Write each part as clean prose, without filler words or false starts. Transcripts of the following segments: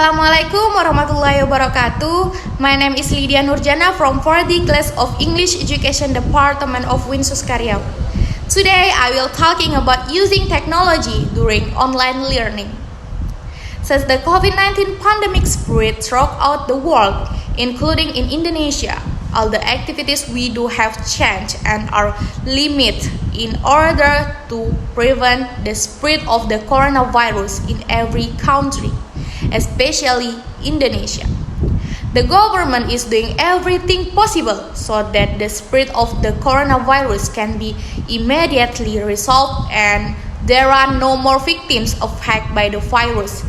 Assalamualaikum warahmatullahi wabarakatuh. My name is Lydia Nurjana from 4D class of English Education Department of Winsus Karyau. Today I will talking about using technology during online learning. Since the COVID-19 pandemic spread throughout the world, including in Indonesia, all the activities we do have changed and are limited in order to prevent the spread of the coronavirus in every country, especially Indonesia. The government is doing everything possible so that the spread of the coronavirus can be immediately resolved and there are no more victims affected by the virus.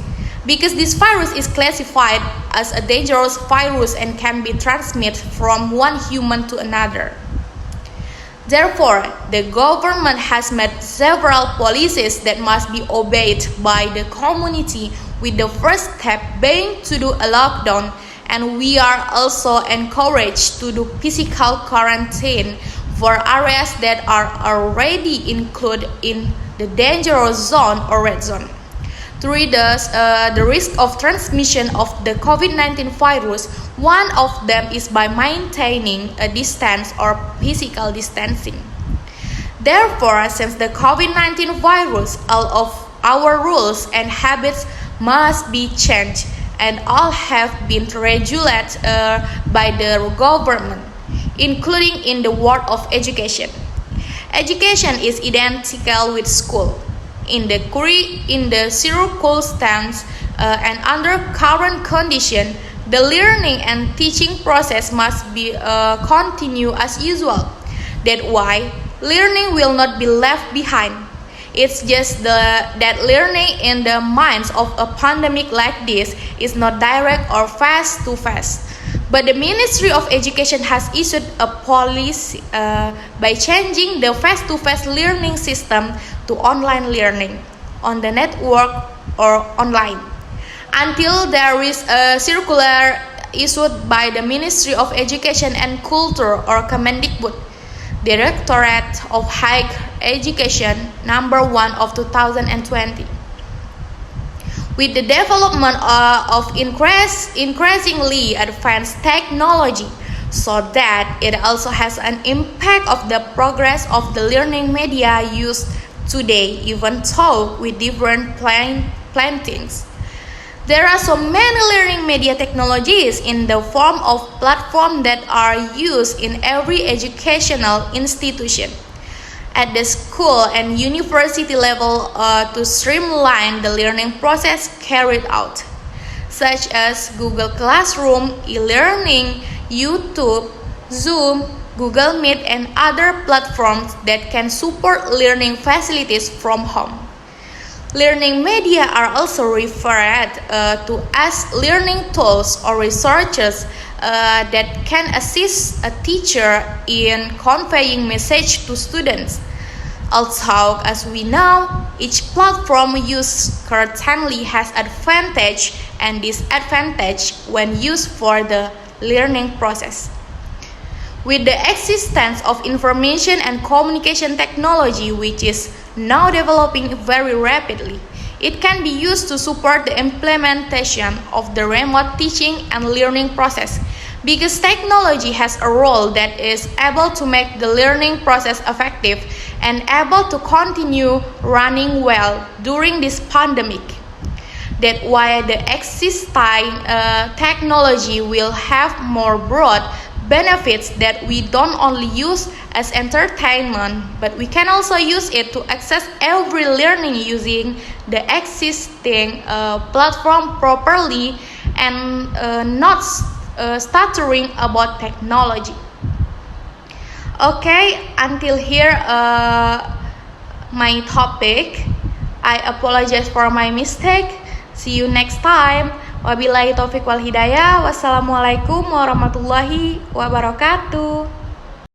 Because this virus is classified as a dangerous virus and can be transmitted from one human to another. Therefore, the government has made several policies that must be obeyed by the community, with the first step being to do a lockdown, and we are also encouraged to do physical quarantine for areas that are already included in the dangerous zone or red zone. To reduce the risk of transmission of the COVID-19 virus, one of them is by maintaining a distance or physical distancing. Therefore, since the COVID-19 virus, all of our rules and habits must be changed and all have been regulated by the government, including in the world of education. Education is identical with school. In the circumstance and under current condition, the learning and teaching process must be continue as usual. That's why learning will not be left behind. It's just that learning in the minds of a pandemic like this is not direct or face-to-face. But the Ministry of Education has issued a policy by changing the face-to-face learning system to online learning on the network or online. Until there is a circular issued by the Ministry of Education and Culture or Kemendikbud, Directorate of Higher Education number 1 of 2020. With the development of increasingly advanced technology, so that it also has an impact of the progress of the learning media used today, even though with different plantings. There are so many learning media technologies in the form of platforms that are used in every educational institution. At the school and university level to streamline the learning process carried out, such as Google Classroom, e-learning, YouTube, Zoom, Google Meet, and other platforms that can support learning facilities from home. Learning media are also referred to as learning tools or resources that can assist a teacher in conveying message to students. Also, as we know, each platform used currently has advantage and disadvantage when used for the learning process. With the existence of information and communication technology, which is now developing very rapidly, it can be used to support the implementation of the remote teaching and learning process, because technology has a role that is able to make the learning process effective and able to continue running well during this pandemic. That's why the existing technology will have more broad benefits that we don't only use as entertainment, but we can also use it to access every learning using the existing platform properly and not stuttering about technology. Okay, until here my topic. I apologize for my mistake. See you next time. Wabillahi taufiq wal hidayah. Wassalamualaikum warahmatullahi wabarakatuh.